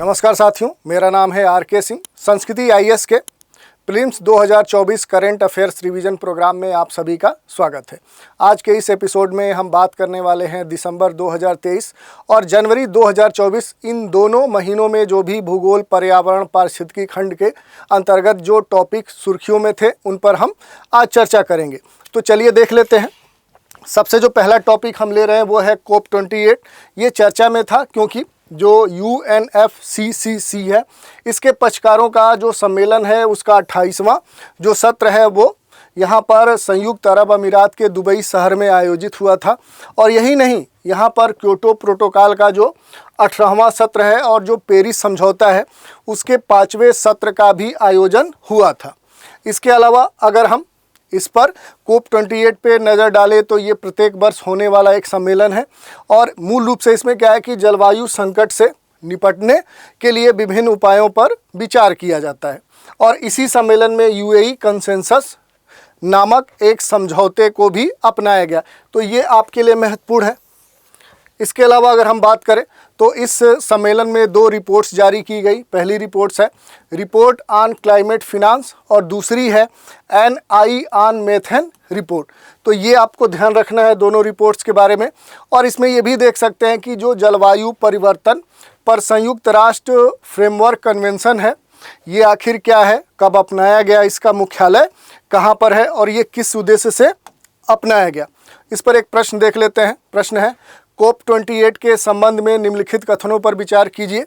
नमस्कार साथियों, मेरा नाम है आर.के. सिंह। संस्कृति आईएएस के prelims 2024 current affairs revision programme में आप सभी का स्वागत है। आज के इस एपिसोड में हम बात करने वाले हैं दिसंबर 2023 और जनवरी 2024 इन दोनों महीनों में जो भी भूगोल, पर्यावरण, पारिस्थितिकी खंड के अंतर्गत जो टॉपिक सुर्खियों में थे उन पर हम आज चर्चा करेंगे। तो चलिए देख लेते हैं। सबसे जो पहला टॉपिक हम ले रहे हैं वो है COP28। ये चर्चा में था क्योंकि जो UNFCCC है, इसके पक्षकारों का जो सम्मेलन है उसका 28वां जो सत्र है वो यहाँ पर संयुक्त अरब अमीरात के दुबई शहर में आयोजित हुआ था। और यही नहीं, यहाँ पर क्योटो प्रोटोकॉल का जो 18वां सत्र है और जो पेरिस समझौता है उसके 5वें सत्र का भी आयोजन हुआ था। इसके अलावा अगर हम इस पर COP28 पे नज़र डालें तो ये प्रत्येक वर्ष होने वाला एक सम्मेलन है और मूल रूप से इसमें क्या है कि जलवायु संकट से निपटने के लिए विभिन्न उपायों पर विचार किया जाता है। और इसी सम्मेलन में UAE कंसेंसस नामक एक समझौते को भी अपनाया गया, तो ये आपके लिए महत्वपूर्ण है। इसके अलावा अगर हम बात करें तो इस सम्मेलन में 2 रिपोर्ट्स जारी की गई। पहली रिपोर्ट्स है रिपोर्ट ऑन क्लाइमेट फिनांस और दूसरी है NI ऑन मेथेन रिपोर्ट। तो ये आपको ध्यान रखना है दोनों रिपोर्ट्स के बारे में। और इसमें ये भी देख सकते हैं कि जो जलवायु परिवर्तन पर संयुक्त राष्ट्र फ्रेमवर्क कन्वेंशन है, ये आखिर क्या है, कब अपनाया गया, इसका मुख्यालय कहाँ पर है और ये किस उद्देश्य से अपनाया गया। इस पर एक प्रश्न देख लेते हैं। प्रश्न है COP28 के संबंध में निम्नलिखित कथनों पर विचार कीजिए।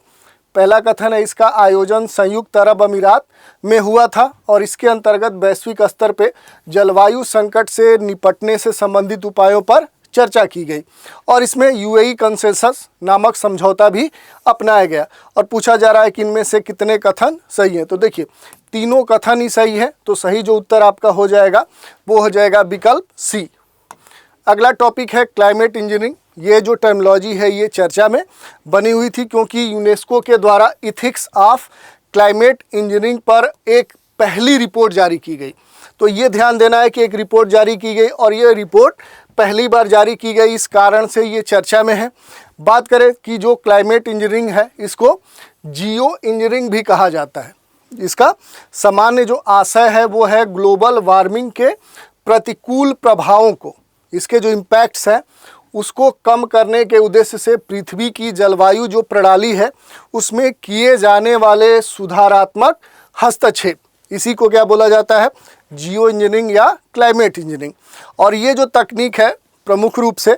पहला कथन है इसका आयोजन संयुक्त अरब अमीरात में हुआ था और इसके अंतर्गत वैश्विक स्तर पे जलवायु संकट से निपटने से संबंधित उपायों पर चर्चा की गई और इसमें UAE कंसेंसस नामक समझौता भी अपनाया गया। और पूछा जा रहा है कि इनमें से कितने कथन सही हैं। तो देखिए, तीनों कथन ही सही है, तो सही जो उत्तर आपका हो जाएगा वो हो जाएगा विकल्प सी। अगला टॉपिक है क्लाइमेट इंजीनियरिंग। ये जो टर्मिनोलॉजी है ये चर्चा में बनी हुई थी क्योंकि यूनेस्को के द्वारा इथिक्स ऑफ क्लाइमेट इंजीनियरिंग पर एक पहली रिपोर्ट जारी की गई। तो ये ध्यान देना है कि एक रिपोर्ट जारी की गई और ये रिपोर्ट पहली बार जारी की गई, इस कारण से ये चर्चा में है। बात करें कि जो क्लाइमेट इंजीनियरिंग है इसको जियो इंजीनियरिंग भी कहा जाता है। इसका सामान्य जो आशय है वो है ग्लोबल वार्मिंग के प्रतिकूल प्रभावों को, इसके जो इम्पैक्ट्स हैं उसको कम करने के उद्देश्य से पृथ्वी की जलवायु जो प्रणाली है उसमें किए जाने वाले सुधारात्मक हस्तक्षेप, इसी को क्या बोला जाता है, जियो इंजीनियरिंग या क्लाइमेट इंजीनियरिंग। और ये जो तकनीक है प्रमुख रूप से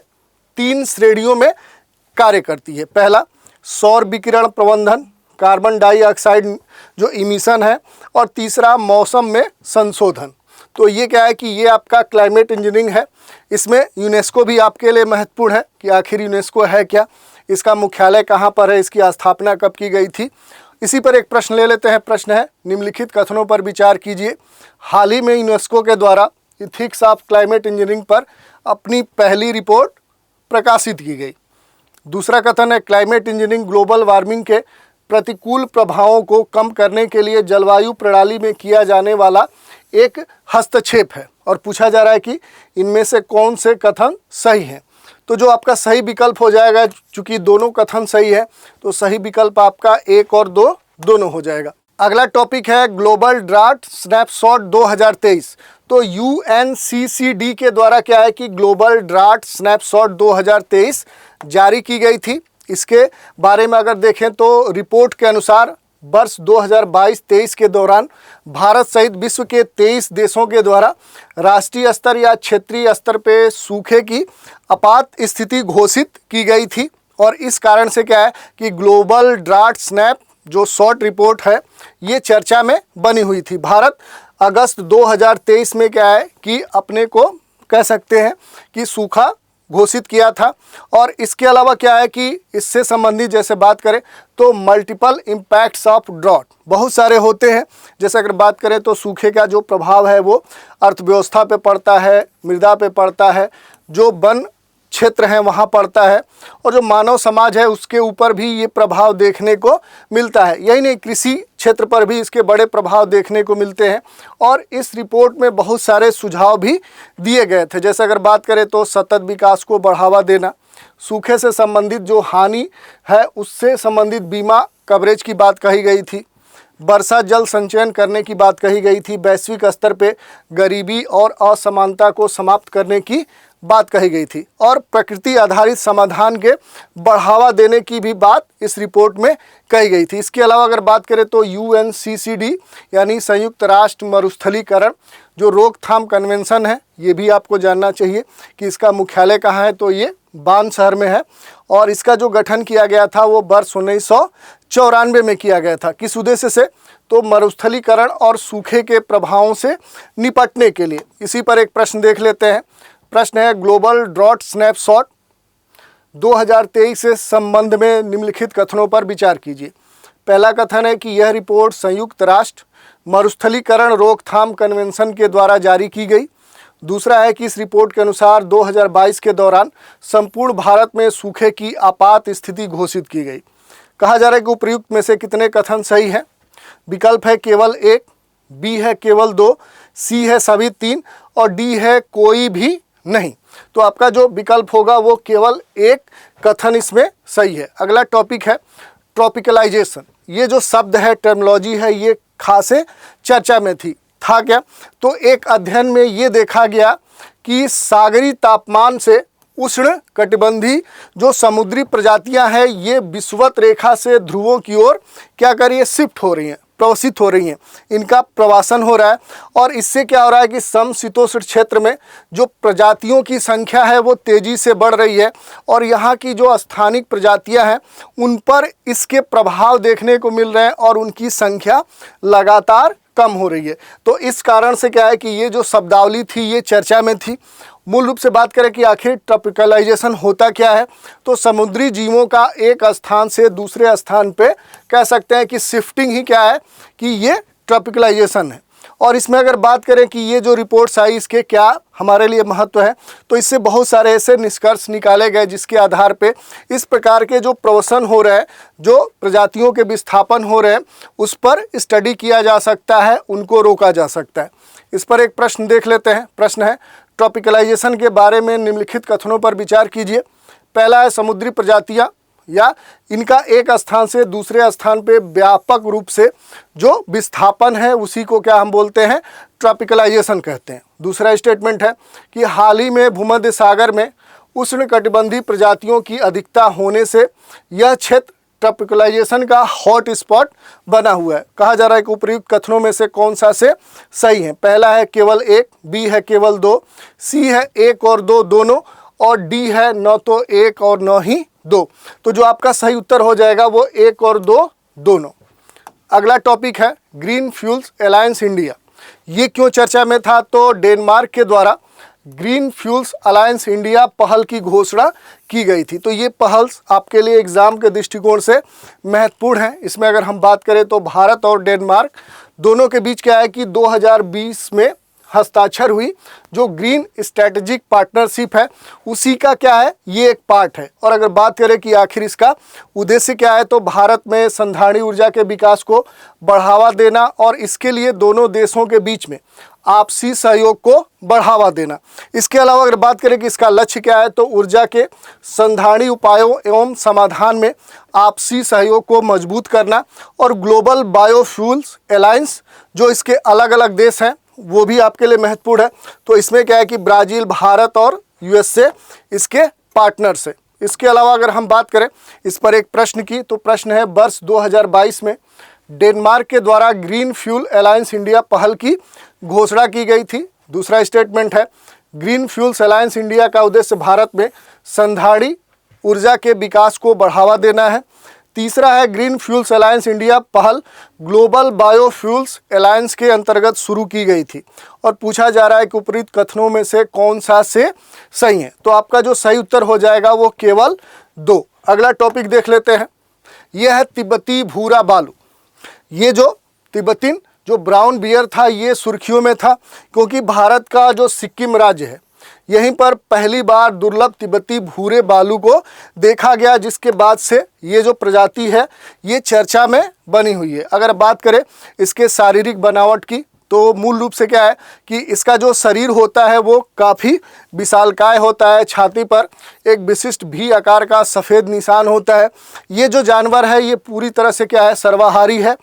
3 श्रेणियों में कार्य करती है। पहला सौर विकिरण प्रबंधन, कार्बन डाइऑक्साइड जो इमिशन है, और तीसरा मौसम में संशोधन। तो ये क्या है कि ये आपका क्लाइमेट इंजीनियरिंग है। इसमें यूनेस्को भी आपके लिए महत्वपूर्ण है कि आखिर यूनेस्को है क्या, इसका मुख्यालय कहाँ पर है, इसकी स्थापना कब की गई थी। इसी पर एक प्रश्न ले लेते हैं। प्रश्न है निम्नलिखित कथनों पर विचार कीजिए। हाल ही में यूनेस्को के द्वारा इथिक्स ऑफ क्लाइमेट इंजीनियरिंग पर अपनी पहली रिपोर्ट प्रकाशित की गई। दूसरा कथन है क्लाइमेट इंजीनियरिंग ग्लोबल वार्मिंग के प्रतिकूल प्रभावों को कम करने के लिए जलवायु प्रणाली में किया जाने वाला एक हस्तक्षेप है। और पूछा जा रहा है कि इनमें से कौन से कथन सही हैं। तो जो आपका सही विकल्प हो जाएगा, चूंकि दोनों कथन सही है तो सही विकल्प आपका 1 और 2 दोनों हो जाएगा। अगला टॉपिक है ग्लोबल ड्राफ्ट स्नैपशॉट 2023। तो UNCCD के द्वारा क्या है कि ग्लोबल ड्राफ्ट स्नैपशॉट 2023 जारी की गई थी। इसके बारे में अगर देखें तो रिपोर्ट के अनुसार वर्ष 2022-23 के दौरान भारत सहित विश्व के 23 देशों के द्वारा राष्ट्रीय स्तर या क्षेत्रीय स्तर पे सूखे की आपात स्थिति घोषित की गई थी। और इस कारण से क्या है कि ग्लोबल ड्राफ्ट स्नैप जो शॉर्ट रिपोर्ट है ये चर्चा में बनी हुई थी। भारत अगस्त 2023 में क्या है कि अपने को कह सकते हैं कि सूखा घोषित किया था। और इसके अलावा क्या है कि इससे संबंधित जैसे बात करें तो मल्टीपल इम्पैक्ट्स ऑफ ड्रॉट बहुत सारे होते हैं। जैसे अगर बात करें तो सूखे का जो प्रभाव है वो अर्थव्यवस्था पे पड़ता है, मृदा पे पड़ता है, जो वन क्षेत्र हैं वहाँ पड़ता है, और जो मानव समाज है उसके ऊपर भी ये प्रभाव देखने को मिलता है। यही नहीं, कृषि क्षेत्र पर भी इसके बड़े प्रभाव देखने को मिलते हैं। और इस रिपोर्ट में बहुत सारे सुझाव भी दिए गए थे। जैसे अगर बात करें तो सतत विकास को बढ़ावा देना, सूखे से संबंधित जो हानि है उससे संबंधित बीमा कवरेज की बात कही गई थी, वर्षा जल संचयन करने की बात कही गई थी, वैश्विक स्तर पे गरीबी और असमानता को समाप्त करने की बात कही गई थी और प्रकृति आधारित समाधान के बढ़ावा देने की भी बात इस रिपोर्ट में कही गई थी। इसके अलावा अगर बात करें तो UNCCD यानी संयुक्त राष्ट्र मरुस्थलीकरण जो रोकथाम कन्वेंशन है, ये भी आपको जानना चाहिए कि इसका मुख्यालय कहाँ है, तो ये बान शहर में है और इसका जो गठन किया गया था वो वर्ष 1994 में किया गया था। किस उद्देश्य से, तो मरुस्थलीकरण और सूखे के प्रभावों से निपटने के लिए। इसी पर एक प्रश्न देख लेते हैं। प्रश्न है ग्लोबल ड्रॉट स्नैपशॉट 2023 से संबंध में निम्नलिखित कथनों पर विचार कीजिए। पहला कथन है कि यह रिपोर्ट संयुक्त राष्ट्र मरुस्थलीकरण रोकथाम कन्वेंशन के द्वारा जारी की गई। दूसरा है कि इस रिपोर्ट के अनुसार 2022 के दौरान संपूर्ण भारत में सूखे की आपात स्थिति घोषित की गई। कहा जा रहा है कि उपयुक्त में से कितने कथन सही हैं। विकल्प है केवल 1, बी है केवल 2, सी है सभी 3 और डी है कोई भी नहीं। तो आपका जो विकल्प होगा वो केवल एक कथन इसमें सही है। अगला टॉपिक है ट्रॉपिकलाइजेशन। ये जो शब्द है, टर्मिनोलॉजी है, ये खासे चर्चा में था क्या, तो एक अध्ययन में ये देखा गया कि सागरी तापमान से उष्ण कटिबंधी जो समुद्री प्रजातियां हैं ये विषुवत रेखा से ध्रुवों की ओर क्या कर रही है, शिफ्ट हो रही हैं, प्रवासित हो रही हैं, इनका प्रवासन हो रहा है और इससे क्या हो रहा है कि समशीतोष्ण क्षेत्र में जो प्रजातियों की संख्या है वो तेज़ी से बढ़ रही है और यहाँ की जो स्थानिक प्रजातियां हैं उन पर इसके प्रभाव देखने को मिल रहे हैं और उनकी संख्या लगातार कम हो रही है। तो इस कारण से क्या है कि ये जो शब्दावली थी ये चर्चा में थी। मूल रूप से बात करें कि आखिर ट्रॉपिकलाइजेशन होता क्या है, तो समुद्री जीवों का एक स्थान से दूसरे स्थान पे कह सकते हैं कि शिफ्टिंग ही क्या है कि ये ट्रॉपिकलाइजेशन है। और इसमें अगर बात करें कि ये जो रिपोर्ट्स आई इसके क्या हमारे लिए महत्व है, तो इससे बहुत सारे ऐसे निष्कर्ष निकाले गए जिसके आधार पे इस प्रकार के जो प्रवसन हो रहे हैं, जो प्रजातियों के विस्थापन हो रहे हैं, उस पर स्टडी किया जा सकता है, उनको रोका जा सकता है। इस पर एक प्रश्न देख लेते हैं। प्रश्न है ट्रॉपिकलाइजेशन के बारे में निम्नलिखित कथनों पर विचार कीजिए। पहला है समुद्री प्रजातियां या इनका एक स्थान से दूसरे स्थान पे व्यापक रूप से जो विस्थापन है उसी को क्या हम बोलते हैं, ट्रॉपिकलाइजेशन कहते हैं। दूसरा स्टेटमेंट है कि हाल ही में भूमध्य सागर में उष्णकटिबंधीय प्रजातियों की अधिकता होने से यह क्षेत्र ट्रॉपिकलाइजेशन का हॉट स्पॉट बना हुआ है। कहा जा रहा है कि उपर्युक्त कथनों में से कौन सा से सही है। पहला है केवल 1, बी है केवल 2, सी है 1 और 2 दोनों और डी है न तो 1 और न ही 2। तो जो आपका सही उत्तर हो जाएगा वो 1 और 2 दोनों। अगला टॉपिक है ग्रीन फ्यूल्स अलायंस इंडिया। ये क्यों चर्चा में था, तो डेनमार्क के द्वारा ग्रीन फ्यूल्स अलायंस इंडिया पहल की घोषणा की गई थी। तो ये पहल आपके लिए एग्ज़ाम के दृष्टिकोण से महत्वपूर्ण है। इसमें अगर हम बात करें तो भारत और डेनमार्क दोनों के बीच क्या है कि 2020 में हस्ताक्षर हुई जो ग्रीन स्ट्रैटेजिक पार्टनरशिप है उसी का क्या है, ये एक पार्ट है। और अगर बात करें कि आखिर इसका उद्देश्य क्या है, तो भारत में संधारणीय ऊर्जा के विकास को बढ़ावा देना और इसके लिए दोनों देशों के बीच में आपसी सहयोग को बढ़ावा देना। इसके अलावा अगर बात करें कि इसका लक्ष्य क्या है, तो ऊर्जा के संधारणीय उपायों एवं समाधान में आपसी सहयोग को मजबूत करना और ग्लोबल बायोफ्यूल्स अलायंस जो इसके अलग अलग देश हैं वो भी आपके लिए महत्वपूर्ण है। तो इसमें क्या है कि ब्राज़ील, भारत और यूएसए इसके पार्टनर्स है। इसके अलावा अगर हम बात करें इस पर एक प्रश्न की, तो प्रश्न है वर्ष 2022 में डेनमार्क के द्वारा ग्रीन फ्यूल अलायंस इंडिया पहल की घोषणा की गई थी। दूसरा स्टेटमेंट है ग्रीन फ्यूल्स अलायंस इंडिया का उद्देश्य भारत में संधारणीय ऊर्जा के विकास को बढ़ावा देना है। तीसरा है ग्रीन फ्यूल्स अलायंस इंडिया पहल ग्लोबल बायोफ्यूल्स अलायंस के अंतर्गत शुरू की गई थी। और पूछा जा रहा है कि उपरोक्त कथनों में से कौन सा से सही है, तो आपका जो सही उत्तर हो जाएगा वो केवल 2। अगला टॉपिक देख लेते हैं। यह है तिब्बती भूरा बालू। ये जो तिब्बतीन जो ब्राउन बियर था ये सुर्खियों में था क्योंकि भारत का जो सिक्किम राज्य है यहीं पर पहली बार दुर्लभ तिब्बती भूरे बालू को देखा गया, जिसके बाद से ये जो प्रजाति है ये चर्चा में बनी हुई है। अगर बात करें इसके शारीरिक बनावट की, तो मूल रूप से क्या है कि इसका जो शरीर होता है वो काफ़ी विशालकाय होता है। छाती पर एक विशिष्ट भी आकार का सफ़ेद निशान होता है। ये जो जानवर है ये पूरी तरह से क्या है, सर्वाहारी है।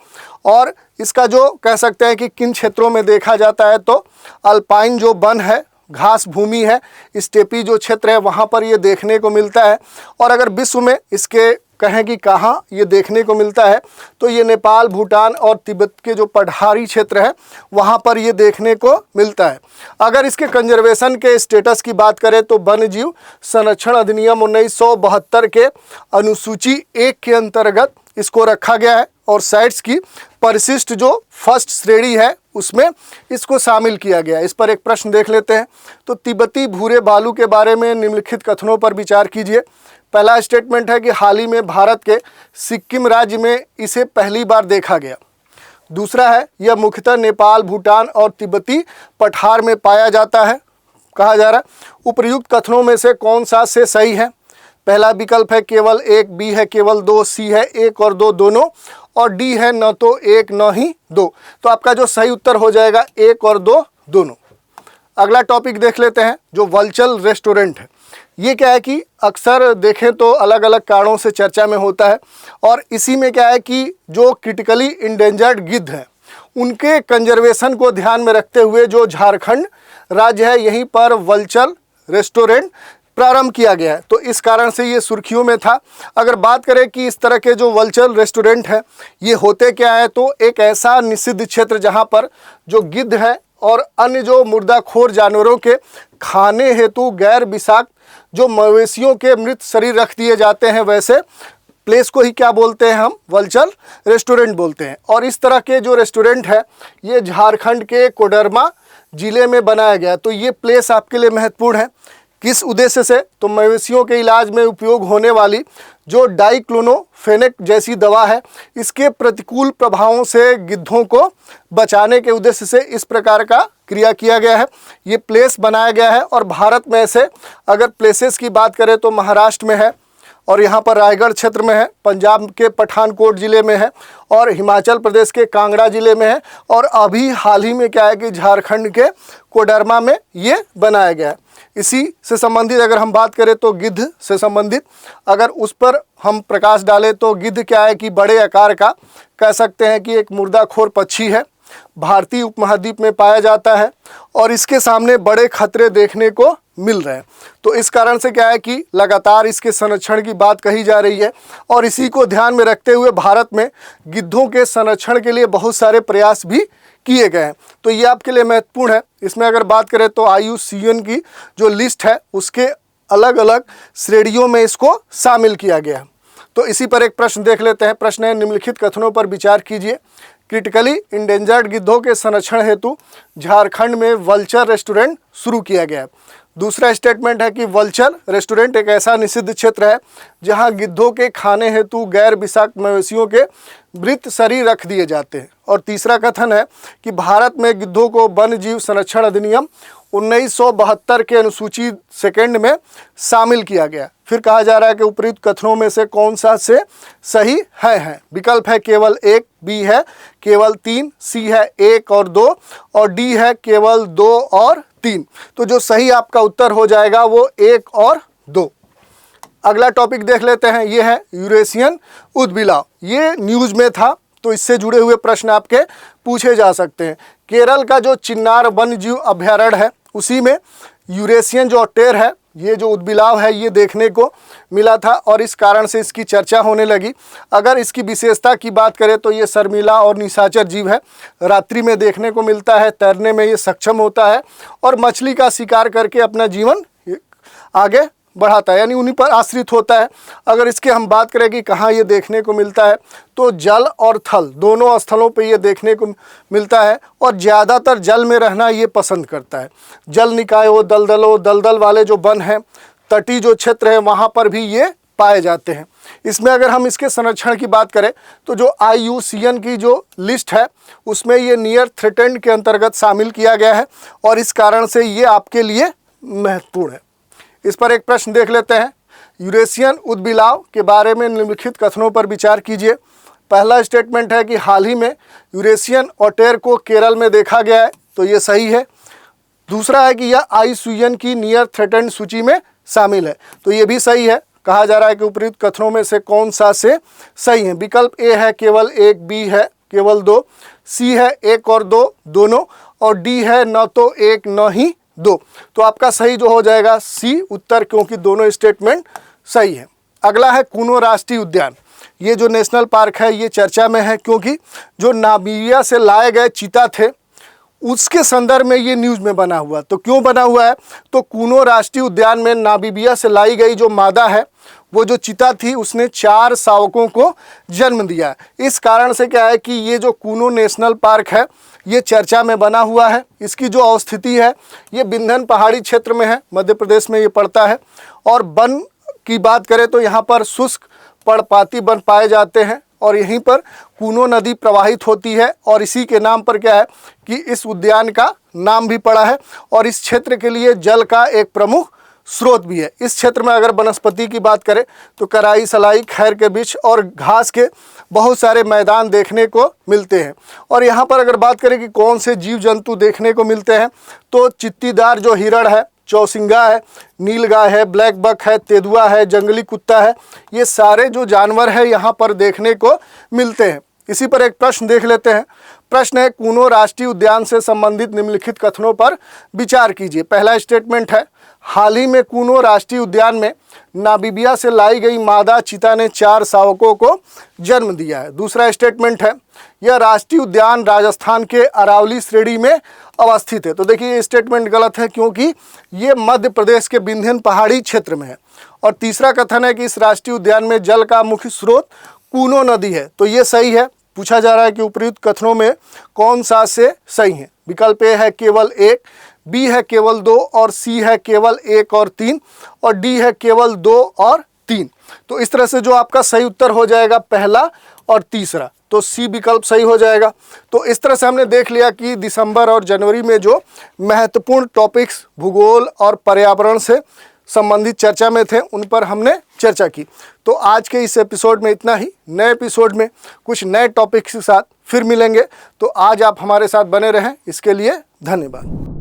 और इसका जो कह सकते हैं कि किन क्षेत्रों में देखा जाता है, तो अल्पाइन जो वन है, घास भूमि है, स्टेपी जो क्षेत्र है वहाँ पर ये देखने को मिलता है। और अगर विश्व में इसके कहें कि कहाँ ये देखने को मिलता है, तो ये नेपाल, भूटान और तिब्बत के जो पठारी क्षेत्र है वहाँ पर ये देखने को मिलता है। अगर इसके कंजर्वेशन के स्टेटस की बात करें तो वन्य जीव संरक्षण अधिनियम 1972 के अनुसूची 1 के अंतर्गत इसको रखा गया है और साइट्स की परिशिष्ट जो फर्स्ट श्रेणी है उसमें इसको शामिल किया गया है। इस पर एक प्रश्न देख लेते हैं। तो तिब्बती भूरे बालू के बारे में निम्नलिखित कथनों पर विचार कीजिए। पहला स्टेटमेंट है कि हाल ही में भारत के सिक्किम राज्य में इसे पहली बार देखा गया। दूसरा है यह मुख्यतः नेपाल, भूटान और तिब्बती पठार में पाया जाता है, कहा जा रहा है। उपर्युक्त कथनों में से कौन सा से सही है? पहला विकल्प है केवल 1, बी है केवल 2, सी है 1 और 2 दोनों, और डी है न तो 1 न ही 2। तो आपका जो सही उत्तर हो जाएगा 1 और 2 दोनों। अगला टॉपिक देख लेते हैं जो वल्चर रेस्टोरेंट है। ये क्या है कि अक्सर देखें तो अलग अलग कारणों से चर्चा में होता है, और इसी में क्या है कि जो क्रिटिकली इंडेंजर्ड गिद्ध हैं उनके कंजर्वेशन को ध्यान में रखते हुए जो झारखंड राज्य है यहीं पर वल्चर रेस्टोरेंट प्रारंभ किया गया है। तो इस कारण से ये सुर्खियों में था। अगर बात करें कि इस तरह के जो वल्चर रेस्टोरेंट हैं ये होते क्या है, तो एक ऐसा निषिद्ध क्षेत्र जहाँ पर जो गिद्ध है और अन्य जो मुर्दाखोर जानवरों के खाने हेतु गैर विषाक्त जो मवेशियों के मृत शरीर रख दिए जाते हैं, वैसे प्लेस को ही क्या बोलते हैं हम, वल्चर रेस्टोरेंट बोलते हैं। और इस तरह के जो रेस्टोरेंट है ये झारखंड के कोडरमा जिले में बनाया गया। तो ये प्लेस आपके लिए महत्वपूर्ण है। किस उद्देश्य से? तो मवेशियों के इलाज में उपयोग होने वाली जो डाइक्लोनोफेनेक जैसी दवा है इसके प्रतिकूल प्रभावों से गिद्धों को बचाने के उद्देश्य से इस प्रकार का क्रिया किया गया है। ये प्लेस बनाया गया है। और भारत में से अगर प्लेसेस की बात करें तो महाराष्ट्र में है, और यहाँ पर रायगढ़ क्षेत्र में है, पंजाब के पठानकोट ज़िले में है, और हिमाचल प्रदेश के कांगड़ा ज़िले में है, और अभी हाल ही में क्या है कि झारखंड के कोडरमा में ये बनाया गया है। इसी से संबंधित अगर हम बात करें तो गिद्ध से संबंधित अगर उस पर हम प्रकाश डालें तो गिद्ध क्या है कि बड़े आकार का कह सकते हैं कि एक मुर्दाखोर पक्षी है, भारतीय उपमहाद्वीप में पाया जाता है, और इसके सामने बड़े खतरे देखने को मिल रहे हैं। तो इस कारण से क्या है कि लगातार इसके संरक्षण की बात कही जा रही है, और इसी को ध्यान में रखते हुए भारत में गिद्धों के संरक्षण के लिए बहुत सारे प्रयास भी किए गए हैं। तो ये आपके लिए महत्वपूर्ण है। इसमें अगर बात करें तो IUCN की जो लिस्ट है उसके अलग अलग श्रेणियों में इसको शामिल किया गया है। तो इसी पर एक प्रश्न देख लेते हैं। प्रश्न है निम्नलिखित कथनों पर विचार कीजिए। क्रिटिकली इंडेंजर्ड गिद्धों के संरक्षण हेतु झारखंड में वल्चर रेस्टोरेंट शुरू किया गया है। दूसरा स्टेटमेंट है कि वल्चर रेस्टोरेंट एक ऐसा निषिद्ध क्षेत्र है जहां गिद्धों के खाने हेतु गैर विषाक्त मवेशियों के मृत शरीर रख दिए जाते हैं। और तीसरा कथन है कि भारत में गिद्धों को वन्य जीव संरक्षण अधिनियम 1972 के अनुसूची 2 में शामिल किया गया। फिर कहा जा रहा है कि उपयुक्त कथनों में से कौन सा से सही है। विकल्प है केवल 1, बी है केवल 3, सी है 1 और 2 और डी है केवल 2 और 3। तो जो सही आपका उत्तर हो जाएगा वो 1 और 2। अगला टॉपिक देख लेते हैं। ये है यूरेशियन ऊदबिलाव। ये न्यूज़ में था तो इससे जुड़े हुए प्रश्न आपके पूछे जा सकते हैं। केरल का जो चिन्नार वन्य जीव अभयारण्य है उसी में यूरेशियन जो ऑटर है, ये जो ऊदबिलाव है ये देखने को मिला था, और इस कारण से इसकी चर्चा होने लगी। अगर इसकी विशेषता की बात करें तो ये शर्मीला और निशाचर जीव है, रात्रि में देखने को मिलता है, तैरने में ये सक्षम होता है और मछली का शिकार करके अपना जीवन आगे बढ़ाता है, यानी उन्हीं पर आश्रित होता है। अगर इसके हम बात करें कि कहाँ ये देखने को मिलता है तो जल और थल दोनों स्थलों पे ये देखने को मिलता है, और ज़्यादातर जल में रहना ये पसंद करता है। जल निकायों, दलदल वाले जो वन हैं, तटीय जो क्षेत्र है वहाँ पर भी ये पाए जाते हैं। इसमें अगर हम इसके संरक्षण की बात करें तो जो IUCN की जो लिस्ट है उसमें ये नियर थ्रेटेंड के अंतर्गत शामिल किया गया है, और इस कारण से ये आपके लिए महत्वपूर्ण है। इस पर एक प्रश्न देख लेते हैं। यूरेशियन ऊदबिलाव के बारे में निम्नलिखित कथनों पर विचार कीजिए। पहला स्टेटमेंट है कि हाल ही में यूरेशियन ऑटर को केरल में देखा गया है, तो ये सही है। दूसरा है कि यह IUCN की नियर थ्रेटेंड सूची में शामिल है, तो ये भी सही है। कहा जा रहा है कि उपयुक्त कथनों में से कौन सा से सही है। विकल्प ए है केवल एक, बी है केवल दो, सी है एक और दो दोनों, और डी है न तो एक न ही दो। तो आपका सही जो हो जाएगा सी उत्तर, क्योंकि दोनों स्टेटमेंट सही है। अगला है कूनो राष्ट्रीय उद्यान। ये जो नेशनल पार्क है ये चर्चा में है, क्योंकि जो नामीबिया से लाए गए चीता थे उसके संदर्भ में ये न्यूज़ में बना हुआ। तो क्यों बना हुआ है, तो कूनो राष्ट्रीय उद्यान में नामीबिया से लाई गई जो मादा है, वो जो चीता थी, उसने 4 शावकों को जन्म दिया। इस कारण से क्या है कि ये जो कूनो नेशनल पार्क है ये चर्चा में बना हुआ है। इसकी जो अवस्थिति है ये विंध्य पहाड़ी क्षेत्र में है, मध्य प्रदेश में ये पड़ता है। और वन की बात करें तो यहाँ पर शुष्क पर्णपाती वन पाए जाते हैं, और यहीं पर कूनो नदी प्रवाहित होती है, और इसी के नाम पर क्या है कि इस उद्यान का नाम भी पड़ा है, और इस क्षेत्र के लिए जल का एक प्रमुख स्रोत भी है। इस क्षेत्र में अगर वनस्पति की बात करें तो कराई, सलाई, खैर के वृक्ष और घास के बहुत सारे मैदान देखने को मिलते हैं। और यहाँ पर अगर बात करें कि कौन से जीव जंतु देखने को मिलते हैं, तो चित्तीदार जो हिरण है, चौसिंगा है, नीलगाय है, ब्लैक बक है, तेंदुआ है, जंगली कुत्ता है, ये सारे जो जानवर हैं यहाँ पर देखने को मिलते हैं। इसी पर एक प्रश्न देख लेते हैं। प्रश्न है कूनो राष्ट्रीय उद्यान से संबंधित निम्नलिखित कथनों पर विचार कीजिए। पहला स्टेटमेंट है हाल ही में कूनो राष्ट्रीय उद्यान में नामीबिया से लाई गई मादा चीता ने 4 शावकों को जन्म दिया है। दूसरा स्टेटमेंट है यह राष्ट्रीय उद्यान राजस्थान के अरावली श्रेणी में अवस्थित है। तो देखिए ये स्टेटमेंट गलत है, क्योंकि ये मध्य प्रदेश के विंध्य पहाड़ी क्षेत्र में है। और तीसरा कथन है कि इस राष्ट्रीय उद्यान में जल का मुख्य स्रोत कूनो नदी है, तो ये सही है। पूछा जा रहा है कि उपयुक्त कथनों में कौन सा से सही है। विकल्प ए है केवल एक, बी है केवल दो, और सी है केवल एक और तीन, और डी है केवल 2 और 3। तो इस तरह से जो आपका सही उत्तर हो जाएगा पहला और तीसरा, तो सी विकल्प सही हो जाएगा। तो इस तरह से हमने देख लिया कि दिसंबर और जनवरी में जो महत्वपूर्ण टॉपिक्स भूगोल और पर्यावरण से संबंधित चर्चा में थे उन पर हमने चर्चा की। तो आज के इस एपिसोड में इतना ही। नए एपिसोड में कुछ नए टॉपिक्स के साथ फिर मिलेंगे। तो आज आप हमारे साथ बने रहें, इसके लिए धन्यवाद।